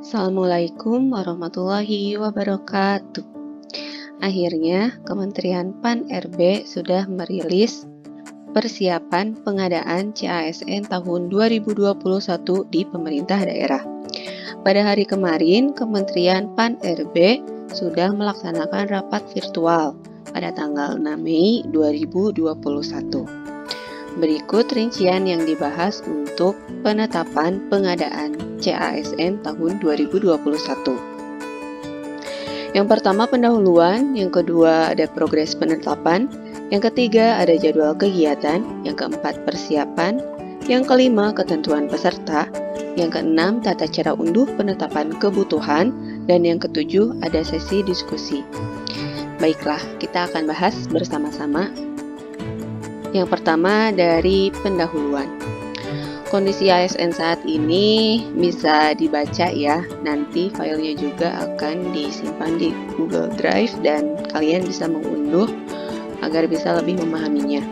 Assalamualaikum warahmatullahi wabarakatuh. Akhirnya, Kementerian Pan-RB sudah merilis persiapan pengadaan CASN tahun 2021 di pemerintah daerah. Pada hari kemarin, Kementerian Pan-RB sudah melaksanakan rapat virtual pada tanggal 6 Mei 2021. Berikut rincian yang dibahas untuk penetapan pengadaan CASN tahun 2021. Yang pertama pendahuluan, yang kedua ada progres penetapan, yang ketiga ada jadwal kegiatan, yang keempat persiapan, yang kelima ketentuan peserta, yang keenam tata cara unduh penetapan kebutuhan, dan yang ketujuh ada sesi diskusi. Baiklah, kita akan bahas bersama-sama. Yang pertama dari pendahuluan. Kondisi ASN saat ini bisa dibaca ya, nanti filenya juga akan disimpan di Google Drive dan kalian bisa mengunduh agar bisa lebih memahaminya.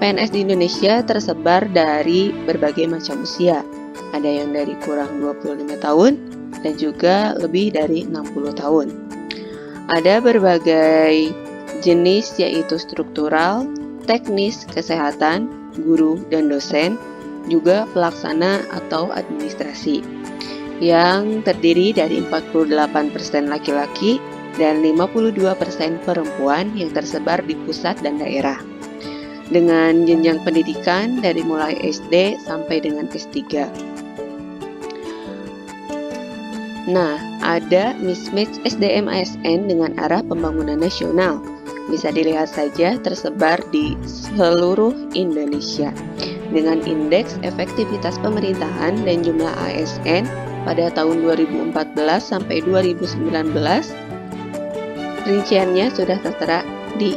PNS di Indonesia tersebar dari berbagai macam usia, ada yang dari kurang 25 tahun dan juga lebih dari 60 tahun. Ada berbagai jenis yaitu struktural, teknis, kesehatan, guru, dan dosen, juga pelaksana atau administrasi, yang terdiri dari 48% laki-laki dan 52% perempuan yang tersebar di pusat dan daerah, dengan jenjang pendidikan dari mulai SD sampai dengan S3. Nah, ada mismatch SDM ASN dengan arah pembangunan nasional. Bisa dilihat saja tersebar di seluruh Indonesia. Dengan indeks efektivitas pemerintahan dan jumlah ASN pada tahun 2014 sampai 2019, rinciannya sudah tertera di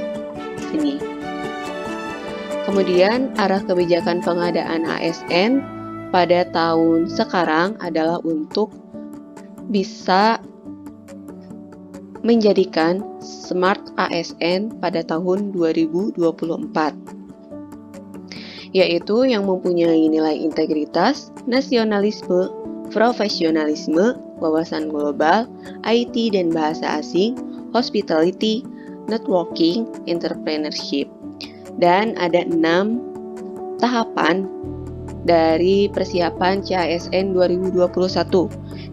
sini. Kemudian arah kebijakan pengadaan ASN pada tahun sekarang adalah untuk bisa menjadikan Smart ASN pada tahun 2024, yaitu yang mempunyai nilai integritas, nasionalisme, profesionalisme, wawasan global, IT dan bahasa asing, hospitality, networking, entrepreneurship. Dan ada 6 tahapan dari persiapan CASN 2021.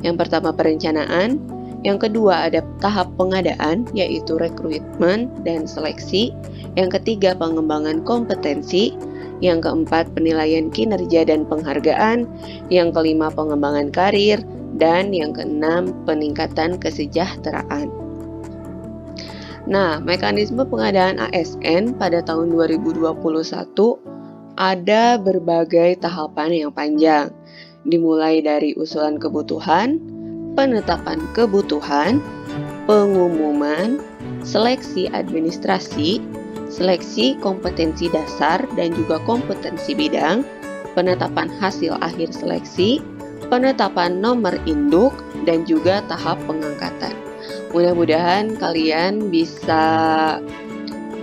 Yang pertama perencanaan, yang kedua ada tahap pengadaan yaitu rekrutmen dan seleksi, yang ketiga pengembangan kompetensi, yang keempat penilaian kinerja dan penghargaan, yang kelima pengembangan karir, dan yang keenam peningkatan kesejahteraan. Nah, mekanisme pengadaan ASN pada tahun 2021 ada berbagai tahapan yang panjang, dimulai dari usulan kebutuhan, penetapan kebutuhan, pengumuman, seleksi administrasi, seleksi kompetensi dasar dan juga kompetensi bidang, penetapan hasil akhir seleksi, penetapan nomor induk, dan juga tahap pengangkatan. Mudah-mudahan kalian bisa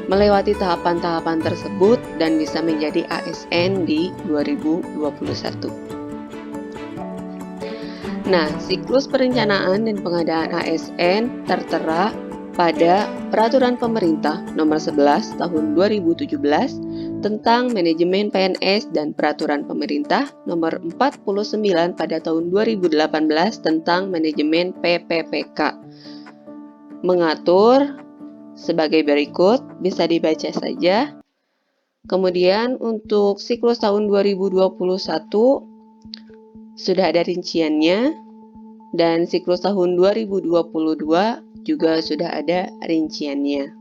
melewati tahapan-tahapan tersebut dan bisa menjadi ASN di 2021. Nah, siklus perencanaan dan pengadaan ASN tertera pada Peraturan Pemerintah Nomor 11 Tahun 2017 tentang Manajemen PNS dan Peraturan Pemerintah Nomor 49 pada tahun 2018 tentang Manajemen PPPK. Mengatur sebagai berikut, bisa dibaca saja. Kemudian untuk siklus tahun 2021 sudah ada rinciannya, dan siklus tahun 2022 juga sudah ada rinciannya.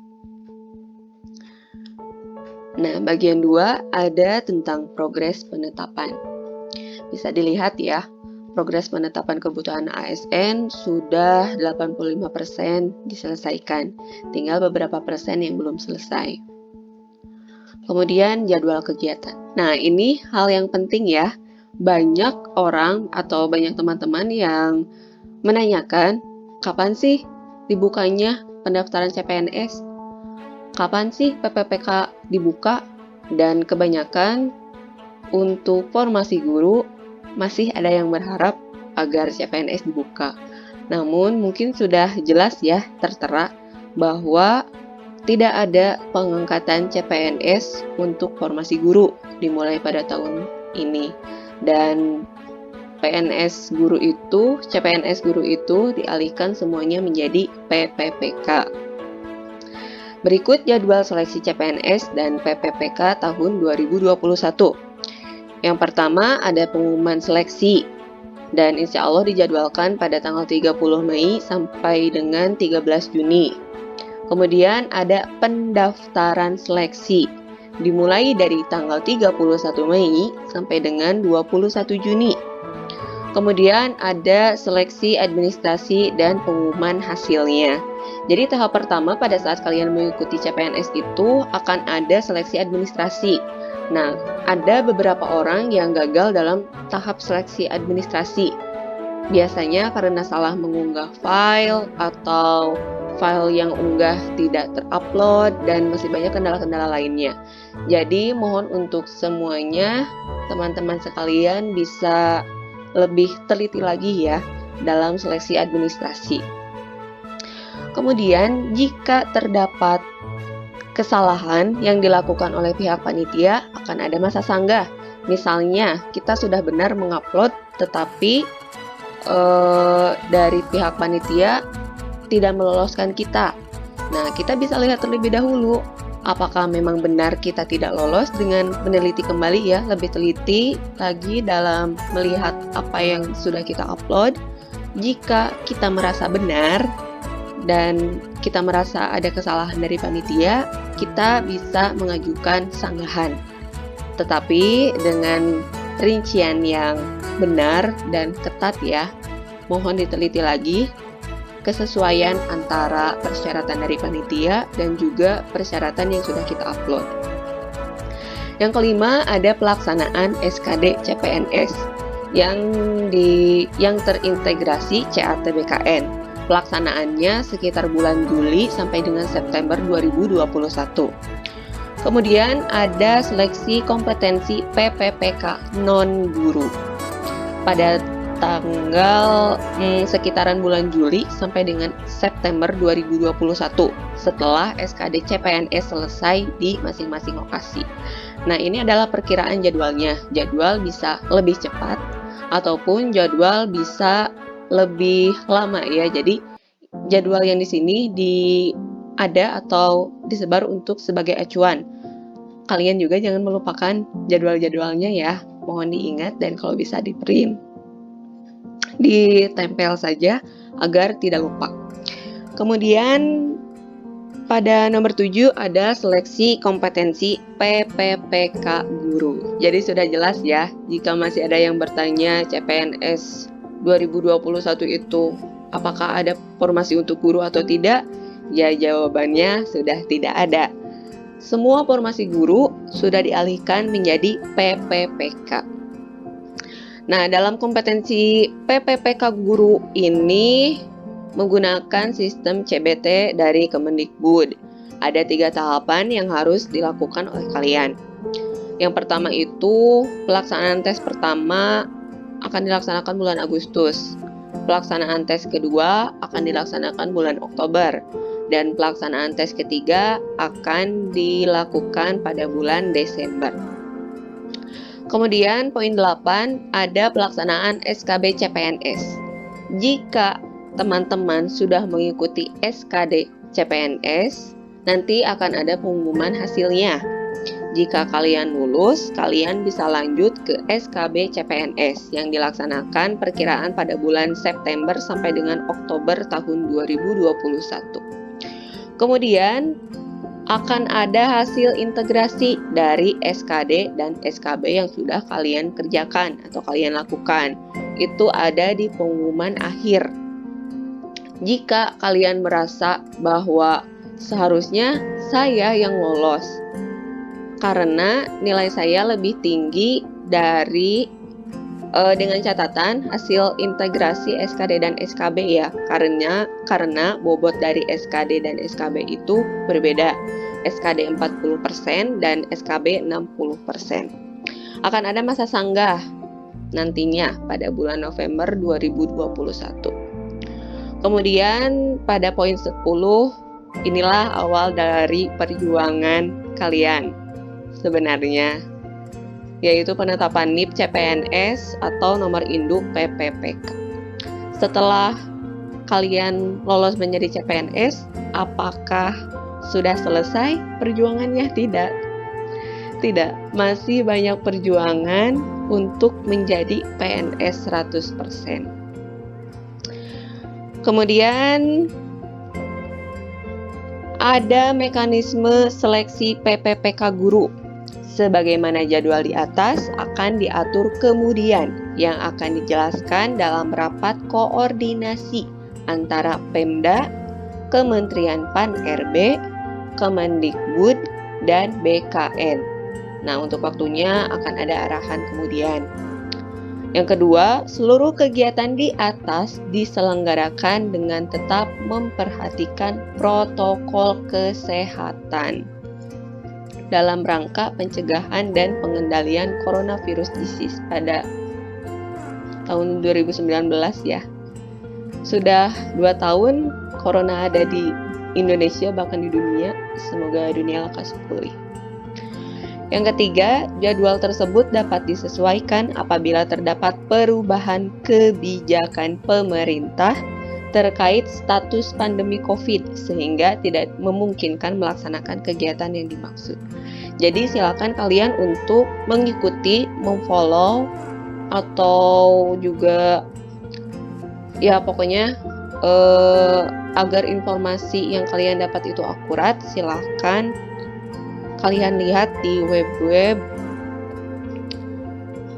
Nah, bagian 2 ada tentang progres penetapan. Bisa dilihat ya, progres penetapan kebutuhan ASN sudah 85% diselesaikan, tinggal beberapa persen yang belum selesai. Kemudian jadwal kegiatan. Nah, ini hal yang penting ya. Banyak orang atau banyak teman-teman yang menanyakan, kapan sih dibukanya pendaftaran CPNS? Kapan sih PPPK dibuka? Dan kebanyakan untuk formasi guru masih ada yang berharap agar CPNS dibuka. Namun mungkin sudah jelas ya tertera bahwa tidak ada pengangkatan CPNS untuk formasi guru dimulai pada tahun ini. Dan CPNS guru itu dialihkan semuanya menjadi PPPK. Berikut jadwal seleksi CPNS dan PPPK tahun 2021. Yang pertama ada pengumuman seleksi, dan insya Allah dijadwalkan pada tanggal 30 Mei sampai dengan 13 Juni. Kemudian ada pendaftaran seleksi, dimulai dari tanggal 31 Mei sampai dengan 21 Juni. Kemudian ada seleksi administrasi dan pengumuman hasilnya. Jadi tahap pertama pada saat kalian mengikuti CPNS itu akan ada seleksi administrasi. Nah, ada beberapa orang yang gagal dalam tahap seleksi administrasi. Biasanya karena salah mengunggah file atau file yang unggah tidak terupload dan masih banyak kendala-kendala lainnya. Jadi mohon untuk semuanya teman-teman sekalian bisa lebih teliti lagi ya dalam seleksi administrasi. Kemudian jika terdapat kesalahan yang dilakukan oleh pihak panitia akan ada masa sanggah. Misalnya kita sudah benar mengupload tetapi dari pihak panitia tidak meloloskan kita. Nah, kita bisa lihat terlebih dahulu apakah memang benar kita tidak lolos dengan meneliti kembali ya, lebih teliti lagi dalam melihat apa yang sudah kita upload. Jika kita merasa benar dan kita merasa ada kesalahan dari panitia, kita bisa mengajukan sanggahan. Tetapi dengan rincian yang benar dan ketat ya, mohon diteliti lagi kesesuaian antara persyaratan dari panitia dan juga persyaratan yang sudah kita upload. Yang kelima ada pelaksanaan SKD CPNS yang terintegrasi CAT-BKN. Pelaksanaannya sekitar bulan Juli sampai dengan September 2021. Kemudian ada seleksi kompetensi PPPK non-guru pada tanggal sekitaran bulan Juli sampai dengan September 2021 setelah SKD CPNS selesai di masing-masing lokasi. Nah, ini adalah perkiraan jadwalnya. Jadwal bisa lebih cepat ataupun jadwal bisa lebih lama ya. Jadi jadwal yang di sini ada atau disebar untuk sebagai acuan. Kalian juga jangan melupakan jadwal-jadwalnya ya. Mohon diingat dan kalau bisa di-print, ditempel saja agar tidak lupa. Kemudian pada nomor 7 ada seleksi kompetensi PPPK guru. Jadi sudah jelas ya, jika masih ada yang bertanya CPNS 2021 itu apakah ada formasi untuk guru atau tidak? Ya, jawabannya sudah tidak ada. Semua formasi guru sudah dialihkan menjadi PPPK. Nah, dalam kompetensi PPPK guru ini menggunakan sistem CBT dari Kemendikbud. Ada 3 tahapan yang harus dilakukan oleh kalian. Yang pertama itu pelaksanaan tes pertama akan dilaksanakan bulan Agustus. Pelaksanaan tes kedua akan dilaksanakan bulan Oktober. Dan pelaksanaan tes ketiga akan dilakukan pada bulan Desember. Kemudian poin 8 ada pelaksanaan SKB CPNS. Jika teman-teman sudah mengikuti SKD CPNS, nanti akan ada pengumuman hasilnya. Jika kalian lulus, kalian bisa lanjut ke SKB CPNS yang dilaksanakan perkiraan pada bulan September sampai dengan Oktober tahun 2021. Kemudian akan ada hasil integrasi dari SKD dan SKB yang sudah kalian kerjakan atau kalian lakukan. Itu ada di pengumuman akhir. Jika kalian merasa bahwa seharusnya saya yang lolos karena nilai saya lebih tinggi dari dengan catatan hasil integrasi SKD dan SKB ya, karena bobot dari SKD dan SKB itu berbeda. SKD 40% dan SKB 60%. Akan ada masa sanggah. nantinya pada bulan November 2021. Kemudian pada poin 10, inilah awal dari perjuangan kalian sebenarnya, yaitu penetapan NIP CPNS atau nomor induk PPPK. Setelah kalian lolos menjadi CPNS, apakah sudah selesai perjuangannya? Tidak, masih banyak perjuangan untuk menjadi PNS 100%. Kemudian ada mekanisme seleksi PPPK guru. Sebagaimana jadwal di atas akan diatur kemudian yang akan dijelaskan dalam rapat koordinasi antara Pemda, Kementerian Pan-RB, Kemendikbud, dan BKN. Nah, untuk waktunya akan ada arahan kemudian. Yang kedua, seluruh kegiatan di atas diselenggarakan dengan tetap memperhatikan protokol kesehatan dalam rangka pencegahan dan pengendalian coronavirus disease pada tahun 2019 ya. Sudah 2 tahun corona ada di Indonesia bahkan di dunia. Semoga dunia lekas pulih. Yang ketiga, jadwal tersebut dapat disesuaikan apabila terdapat perubahan kebijakan pemerintah terkait status pandemi COVID sehingga tidak memungkinkan melaksanakan kegiatan yang dimaksud. Jadi silakan kalian untuk mengikuti, memfollow atau juga ya pokoknya agar informasi yang kalian dapat itu akurat, silakan kalian lihat di web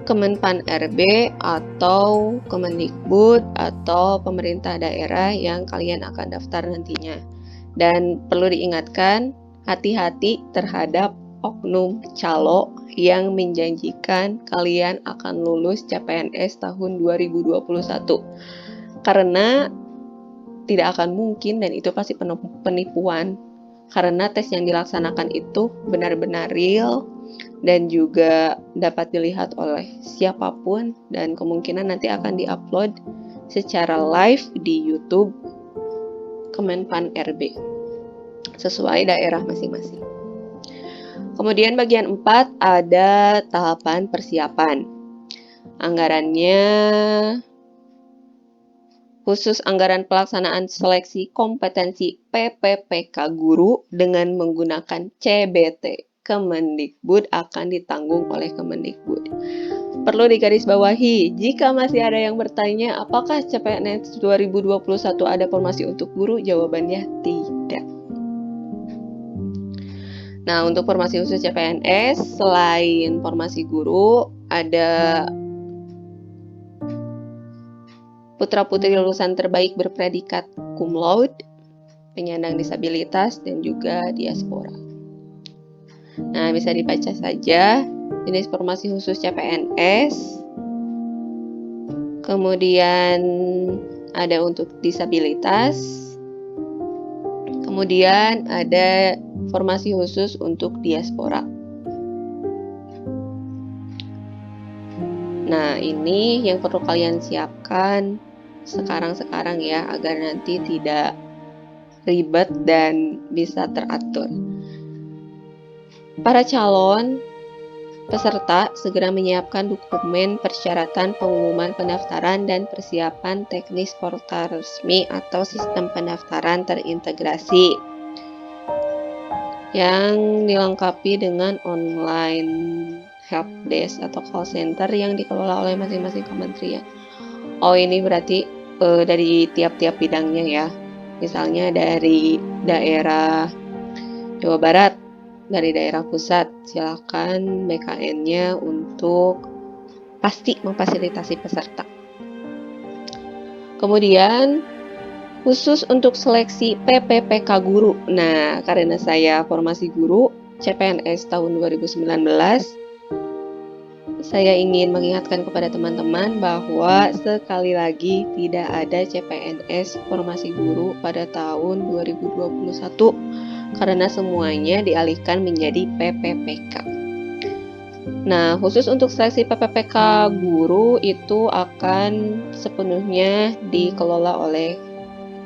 Kemenpan RB atau Kemendikbud atau pemerintah daerah yang kalian akan daftar nantinya. Dan perlu diingatkan, hati-hati terhadap oknum calo yang menjanjikan kalian akan lulus CPNS tahun 2021. Karena tidak akan mungkin dan itu pasti penipuan. Karena tes yang dilaksanakan itu benar-benar real dan juga dapat dilihat oleh siapapun dan kemungkinan nanti akan diupload secara live di YouTube Kemenpan RB sesuai daerah masing-masing. Kemudian bagian 4 ada tahapan persiapan. Anggarannya khusus anggaran pelaksanaan seleksi kompetensi PPPK guru dengan menggunakan CBT Kemendikbud akan ditanggung oleh Kemendikbud. Perlu digarisbawahi, jika masih ada yang bertanya apakah CPNS 2021 ada formasi untuk guru, jawabannya tidak. Nah, untuk formasi khusus CPNS, selain formasi guru, ada putra-putri lulusan terbaik berpredikat cum laude, penyandang disabilitas, dan juga diaspora. Nah, bisa dibaca saja jenis formasi khusus CPNS. Kemudian ada untuk disabilitas. Kemudian ada formasi khusus untuk diaspora. Nah, ini yang perlu kalian siapkan sekarang ya, agar nanti tidak ribet dan bisa teratur. Para calon peserta segera menyiapkan dokumen persyaratan pengumuman pendaftaran dan persiapan teknis portal resmi atau sistem pendaftaran terintegrasi yang dilengkapi dengan online helpdesk atau call center yang dikelola oleh masing-masing kementerian. Oh, ini berarti dari tiap-tiap bidangnya ya. Misalnya dari daerah Jawa Barat, dari daerah pusat, silakan BKN-nya untuk pasti memfasilitasi peserta. Kemudian khusus untuk seleksi PPPK guru. Nah, karena saya formasi guru CPNS tahun 2019, saya ingin mengingatkan kepada teman-teman bahwa sekali lagi tidak ada CPNS formasi guru pada tahun 2021 karena semuanya dialihkan menjadi PPPK. Nah, khusus untuk seleksi PPPK guru itu akan sepenuhnya dikelola oleh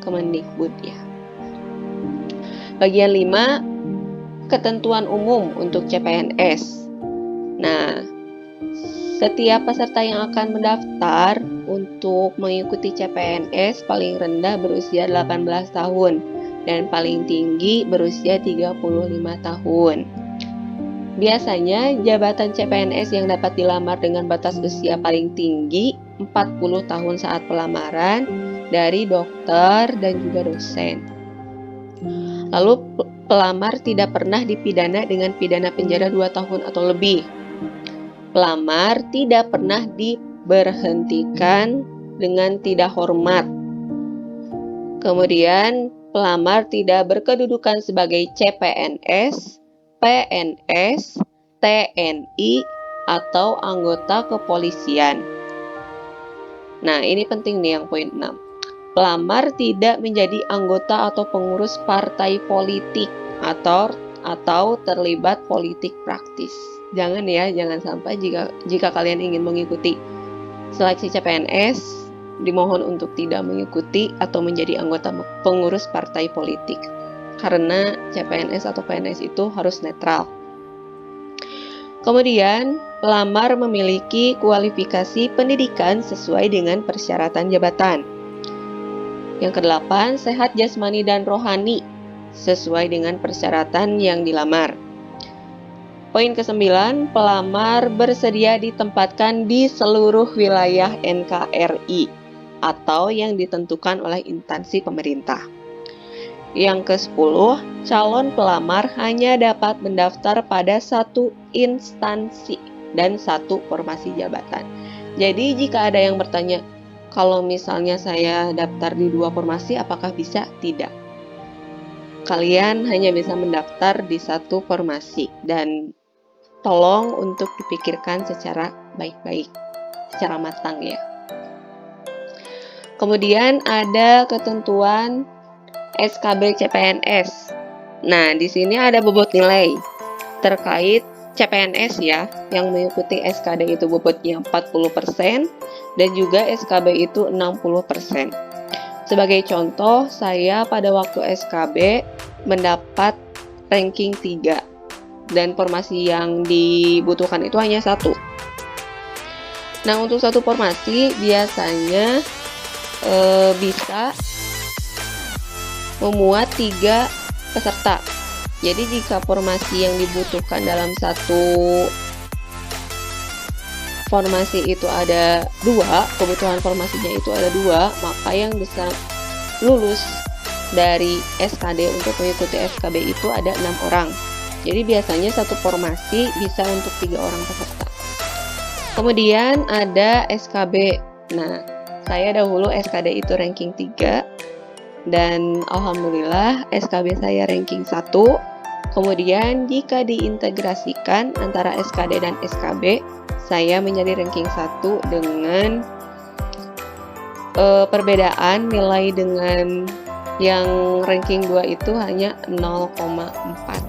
Kemendikbud ya. Bagian 5, ketentuan umum untuk CPNS. Nah, setiap peserta yang akan mendaftar untuk mengikuti CPNS paling rendah berusia 18 tahun dan paling tinggi berusia 35 tahun. Biasanya jabatan CPNS yang dapat dilamar dengan batas usia paling tinggi 40 tahun saat pelamaran dari dokter dan juga dosen. Lalu pelamar tidak pernah dipidana dengan pidana penjara 2 tahun atau lebih. Pelamar tidak pernah diberhentikan dengan tidak hormat. Kemudian pelamar tidak berkedudukan sebagai CPNS, PNS, TNI, atau anggota kepolisian. Nah, ini penting nih yang poin 6. Pelamar tidak menjadi anggota atau pengurus partai politik atau terlibat politik praktis. Jangan ya, jangan sampai jika kalian ingin mengikuti seleksi CPNS, dimohon untuk tidak mengikuti atau menjadi anggota pengurus partai politik. Karena CPNS atau PNS itu harus netral. Kemudian, pelamar memiliki kualifikasi pendidikan sesuai dengan persyaratan jabatan. Yang ke-8, sehat jasmani dan rohani sesuai dengan persyaratan yang dilamar. Poin ke-9, pelamar bersedia ditempatkan di seluruh wilayah NKRI atau yang ditentukan oleh instansi pemerintah. Yang ke-10, calon pelamar hanya dapat mendaftar pada satu instansi dan satu formasi jabatan. Jadi jika ada yang bertanya, kalau misalnya saya daftar di 2 formasi, apakah bisa? Tidak. Kalian hanya bisa mendaftar di satu formasi dan tolong untuk dipikirkan secara baik-baik, secara matang ya. Kemudian ada ketentuan SKB CPNS. Nah, di sini ada bobot nilai terkait CPNS ya, yang mengikuti SKD itu bobotnya 40% dan juga SKB itu 60%. Sebagai contoh, saya pada waktu SKB mendapat ranking 3 dan formasi yang dibutuhkan itu hanya 1. Nah, untuk satu formasi biasanya bisa memuat 3 peserta. Jadi jika formasi yang dibutuhkan dalam satu formasi itu ada 2, kebutuhan formasinya itu ada 2, maka yang bisa lulus dari SKD untuk mengikuti SKB itu ada 6 orang. Jadi biasanya satu formasi bisa untuk 3 orang peserta. Kemudian ada SKB. Nah, saya dahulu SKD itu ranking 3. Dan alhamdulillah SKB saya ranking 1. Kemudian jika diintegrasikan antara SKD dan SKB, saya menjadi ranking 1 dengan perbedaan nilai dengan yang ranking 2 itu hanya 0,4.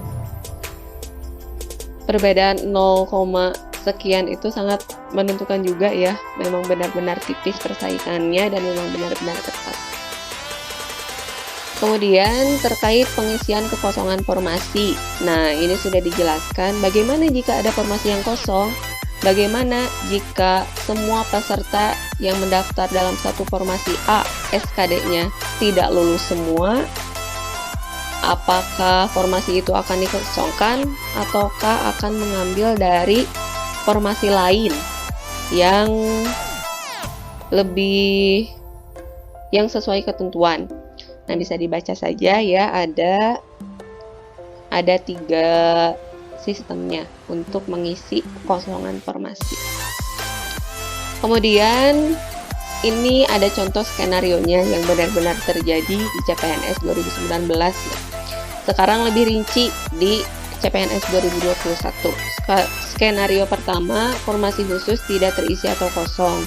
Perbedaan 0, sekian itu sangat menentukan juga ya. Memang benar-benar tipis persaingannya dan memang benar-benar ketat. Kemudian terkait pengisian kekosongan formasi. Nah, ini sudah dijelaskan bagaimana jika ada formasi yang kosong, bagaimana jika semua peserta yang mendaftar dalam satu formasi A, SKD-nya tidak lulus semua, apakah formasi itu akan dikosongkan ataukah akan mengambil dari formasi lain yang sesuai ketentuan. Nah, bisa dibaca saja ya, ada 3 sistemnya untuk mengisi kosongan formasi. Kemudian ini ada contoh skenarionya yang benar-benar terjadi di CPNS 2019 ya. Sekarang lebih rinci di CPNS 2021. Skenario pertama, formasi khusus tidak terisi atau kosong.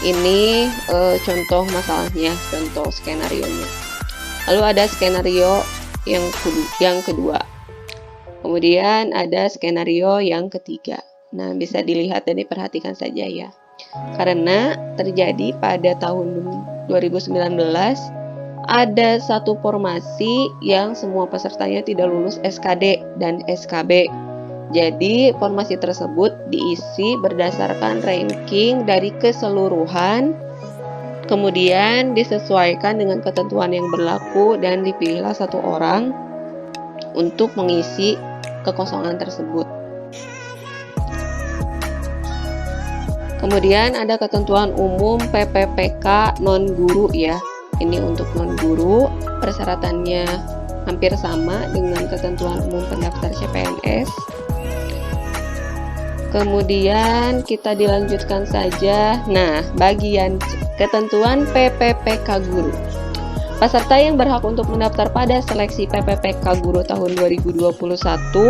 Ini contoh masalahnya, contoh skenarionya. Lalu ada skenario yang kedua. Kemudian ada skenario yang ketiga. Nah, bisa dilihat dan diperhatikan saja ya. Karena terjadi pada tahun 2019 ada satu formasi yang semua pesertanya tidak lulus SKD dan SKB. Jadi, formasi tersebut diisi berdasarkan ranking dari keseluruhan, kemudian disesuaikan dengan ketentuan yang berlaku dan dipilihlah satu orang untuk mengisi kekosongan tersebut. Kemudian ada ketentuan umum PPPK non-guru ya. Ini untuk non-guru, persyaratannya hampir sama dengan ketentuan umum pendaftar CPNS. Kemudian kita dilanjutkan saja. Nah, bagian ketentuan PPPK guru. Peserta yang berhak untuk mendaftar pada seleksi PPPK guru tahun 2021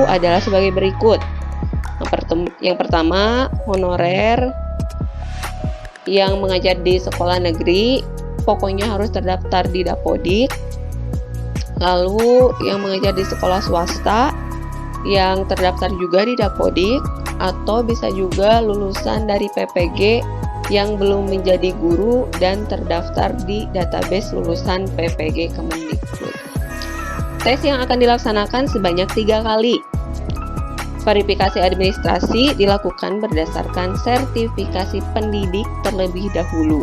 adalah sebagai berikut. Yang pertama, honorer yang mengajar di sekolah negeri, pokoknya harus terdaftar di Dapodik. Lalu yang mengajar di sekolah swasta yang terdaftar juga di Dapodik, atau bisa juga lulusan dari PPG yang belum menjadi guru dan terdaftar di database lulusan PPG Kemendikbud. Tes yang akan dilaksanakan sebanyak 3 kali. Verifikasi administrasi dilakukan berdasarkan sertifikasi pendidik terlebih dahulu.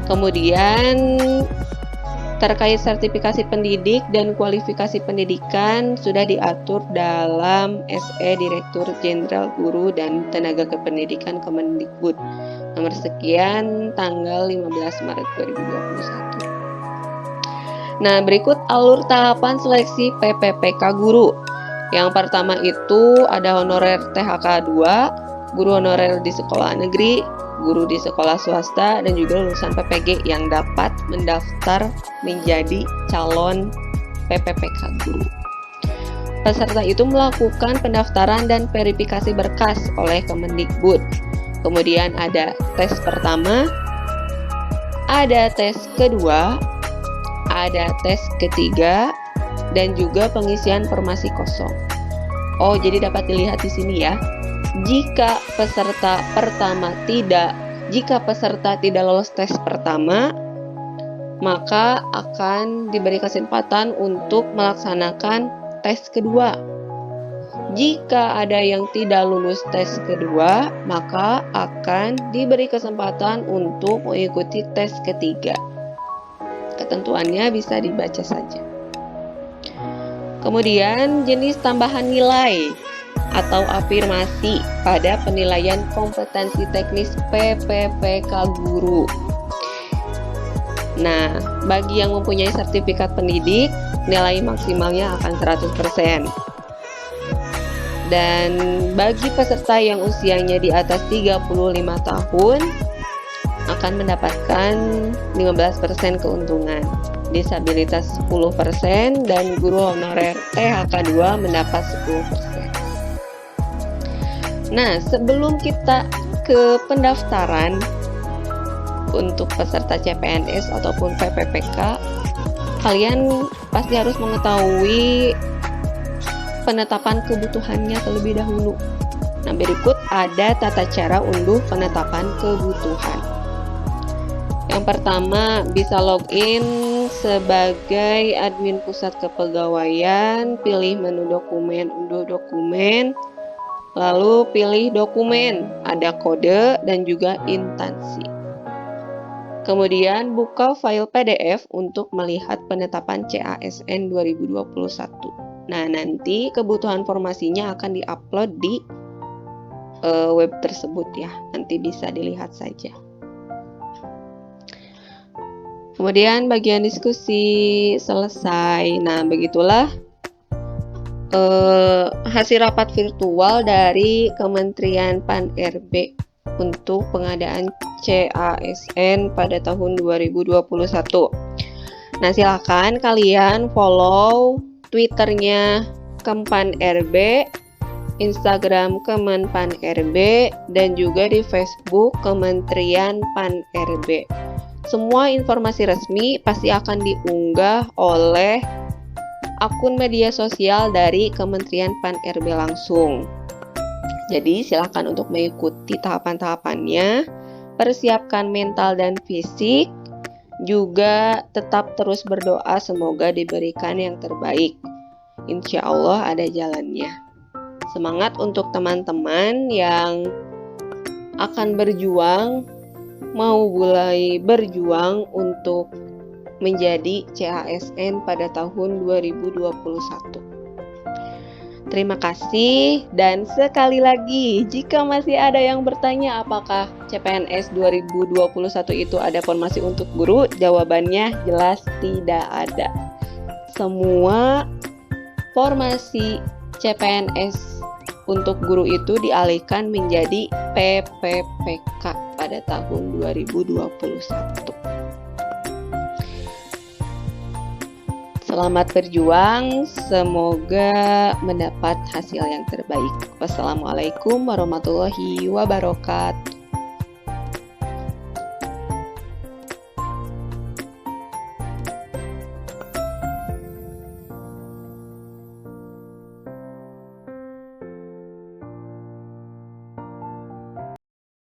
Kemudian terkait sertifikasi pendidik dan kualifikasi pendidikan sudah diatur dalam SE Direktur Jenderal Guru dan Tenaga Kependidikan Kemendikbud nomor sekian tanggal 15 Maret 2021. Nah, berikut alur tahapan seleksi PPPK guru. Yang pertama itu ada honorer THK 2, guru honorer di sekolah negeri, guru di sekolah swasta, dan juga lulusan PPG yang dapat mendaftar menjadi calon PPPK guru. Peserta itu melakukan pendaftaran dan verifikasi berkas oleh Kemendikbud. Kemudian ada tes pertama, ada tes kedua, ada tes ketiga, dan juga pengisian formasi kosong. Oh, jadi dapat dilihat di sini ya. Jika peserta tidak lolos tes pertama, maka akan diberi kesempatan untuk melaksanakan tes kedua. Jika ada yang tidak lulus tes kedua, maka akan diberi kesempatan untuk mengikuti tes ketiga. Ketentuannya bisa dibaca saja. Kemudian jenis tambahan nilai atau afirmasi pada penilaian kompetensi teknis PPPK guru. Nah, bagi yang mempunyai sertifikat pendidik, nilai maksimalnya akan 100%. Dan bagi peserta yang usianya di atas 35 tahun akan mendapatkan 15% keuntungan. Disabilitas 10% dan guru honorer THK 2 mendapat 10%. Nah, sebelum kita ke pendaftaran untuk peserta CPNS ataupun PPPK, kalian pasti harus mengetahui penetapan kebutuhannya terlebih dahulu. Nah, berikut ada tata cara unduh penetapan kebutuhan. Yang pertama, bisa login sebagai admin pusat kepegawaian, pilih menu dokumen, unduh dokumen, lalu pilih dokumen, ada kode dan juga instansi. Kemudian buka file PDF untuk melihat penetapan CASN 2021. Nah, nanti kebutuhan formasinya akan diupload di web tersebut ya, nanti bisa dilihat saja. Kemudian bagian diskusi selesai. Nah, begitulah hasil rapat virtual dari Kementerian Pan-RB untuk pengadaan CASN pada tahun 2021. Nah, silakan kalian follow Twitternya Kemenpan-RB, Instagram Kemenpan-RB, dan juga di Facebook Kementerian Pan-RB. Semua informasi resmi pasti akan diunggah oleh akun media sosial dari Kementerian Pan-RB langsung. Jadi silakan untuk mengikuti tahapan-tahapannya, persiapkan mental dan fisik, juga tetap terus berdoa semoga diberikan yang terbaik. Insya Allah ada jalannya. Semangat untuk teman-teman yang akan berjuang, mau mulai berjuang untuk menjadi CASN pada tahun 2021. Terima kasih, dan sekali lagi jika masih ada yang bertanya apakah CPNS 2021 itu ada formasi untuk guru, jawabannya jelas tidak ada. Semua formasi CPNS untuk guru itu dialihkan menjadi PPPK pada tahun 2021. Selamat berjuang, semoga mendapat hasil yang terbaik. Wassalamualaikum warahmatullahi wabarakatuh.